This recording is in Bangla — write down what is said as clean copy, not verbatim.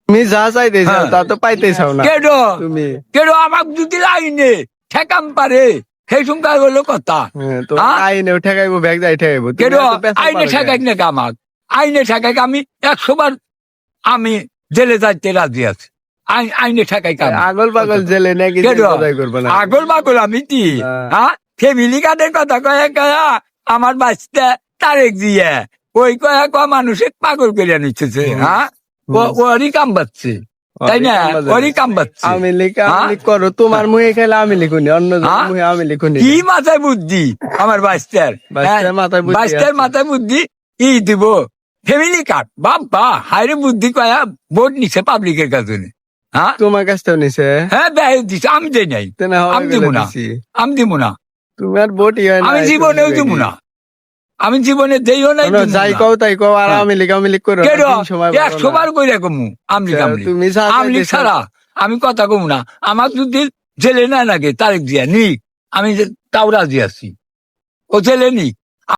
তুমি যা চাইতে চাও তা তো পাইতে চাও না কেডো তুমি। কেডো আমাক যদি লাইনে ঠেকাম পারে সেই সঙ্গে হলো কথা তো হ্যাঁ? আইনেও ঠেকাইবো ব্যাগ যাই ঠেকাইবো তুমি কেডো এত পেছাল আইনে পারো ঠেকাই কেন? না আমাক আইনে ঠেকাই আমি 100 বার আমি জেলে যাইতে রাজি আছি আইনে ঠেকাই কাম আগল পাগল জেলে নাকি কেডো কথাই করবো না আগল বাগল আমি কি হ্যাঁ ফ্যামিলি কার্ডের কথা কয়ে কয়া আমার বাচ্চা তারেক দিয়ে ওই কয়া কয়া মানুষের পাগল করে নিচ্ছে হ্যাঁ ওরই কাম বাচ্ছে তাই না ওরই কাম বাচ্ছে আমি লিখ করো তোমার মুহে খেলে আমি লিখুনি অন্য মুহে আমি লিখুনি কি মাথায় বুদ্ধি আমার বাচ্চার বাচ্চার মাথায় বুদ্ধি বাচ্চার আছে। মাথায় বুদ্ধি ই দিব ফ্যামিলি কার্ড বাবা হাইরে বুদ্ধি কয়া ভোট নিছে পাবলিকের কাছে হ্যাঁ তোমার কাছ থেকে নিছে হ্যাঁ ব্যয় দিছে আমি দেই নাই তেনা হওয়া আমি গেলে দিব না দিছি। আমি দিব না তুমি আর ভোটই হয় না আমি জীবনেও দিব না আমি জীবনে দেইও নাই শোনো, দিবও যাই না। কও তাই কও আর হ্যাঁ। আমি লিখ করো কেডো, সময় 100 বার কইরা কমু আমলি কামলি তুমি যা আমলি চাইতেছো- ছাড়া আমি কথা কমু না আমার যদি জেলে না লাগে তারেক জিয়া নি আমি তাও রাজি আছি ও জেলে নি